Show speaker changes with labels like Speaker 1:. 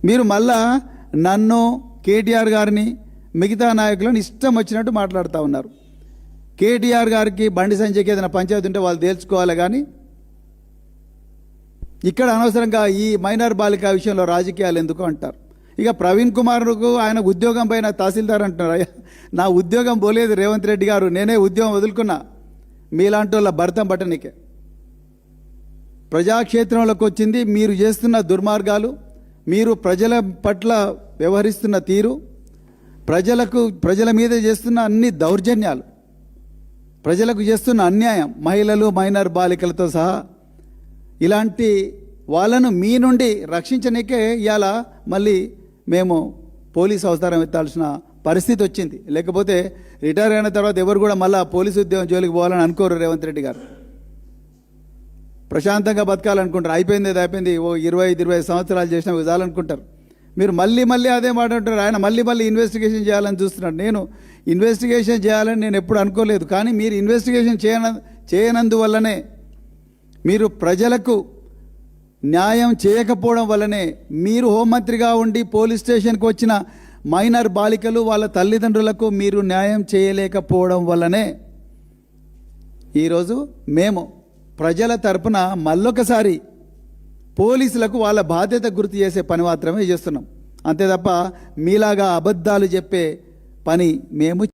Speaker 1: మీరు మళ్ళా నన్ను, కేటీఆర్ గారిని, మిగతా నాయకులను ఇష్టం వచ్చినట్టు మాట్లాడుతూ ఉన్నారు. కేటీఆర్ గారికి బండి సంజయ్కి ఏదైనా పంచాయతీ ఉంటే వాళ్ళు తేల్చుకోవాలి, కానీ ఇక్కడ అనవసరంగా ఈ మైనర్ బాలిక విషయంలో రాజకీయాలు ఎందుకు అంటారు. ఇక ప్రవీణ్ కుమార్కు ఆయన ఉద్యోగం పైన తహసీల్దార్ అంటున్నారు. అయ్యా, నా ఉద్యోగం పోలేదు రేవంత్ రెడ్డి గారు, నేనే ఉద్యోగం వదులుకున్నా మీలాంటి వాళ్ళ భర్తం పట్టనికే. ప్రజాక్షేత్రంలోకి వచ్చింది మీరు చేస్తున్న దుర్మార్గాలు, మీరు ప్రజల పట్ల వ్యవహరిస్తున్న తీరు, ప్రజల మీద చేస్తున్న అన్ని దౌర్జన్యాలు, ప్రజలకు చేస్తున్న అన్యాయం, మహిళలు మైనర్ బాలికలతో సహా ఇలాంటి వాళ్ళను మీ నుండి రక్షించనికే ఇవాళ మళ్ళీ మేము పోలీసు అవసరం ఎత్తాల్సిన పరిస్థితి వచ్చింది. లేకపోతే రిటైర్ అయిన తర్వాత ఎవరు కూడా మళ్ళీ పోలీసు ఉద్యోగం జోలికి పోవాలని అనుకోరు. రేవంత్ రెడ్డి గారు ప్రశాంతంగా బతకాలనుకుంటారు. అయిపోయింది ఓ 25 సంవత్సరాలు చేసినా చాలనుకుంటారు. మీరు మళ్ళీ అదే మాట అంటారు. ఆయన మళ్ళీ ఇన్వెస్టిగేషన్ చేయాలని చూస్తున్నాడు. నేను ఇన్వెస్టిగేషన్ చేయాలని నేను ఎప్పుడు అనుకోలేదు, కానీ మీరు ఇన్వెస్టిగేషన్ చేయనందువల్లనే, మీరు ప్రజలకు న్యాయం చేయకపోవడం వల్లనే, మీరు హోంమంత్రిగా ఉండి పోలీస్ స్టేషన్కి వచ్చిన మైనర్ బాలికలు వాళ్ళ తల్లిదండ్రులకు మీరు న్యాయం చేయలేకపోవడం వల్లనే ఈరోజు మేము ప్రజల తరపున మళ్ళొకసారి పోలీసులకు వాళ్ళ బాధ్యత గుర్తు చేసే పని మాత్రమే చేస్తున్నాం. అంతే తప్ప మీలాగా అబద్ధాలు చెప్పే పని మేము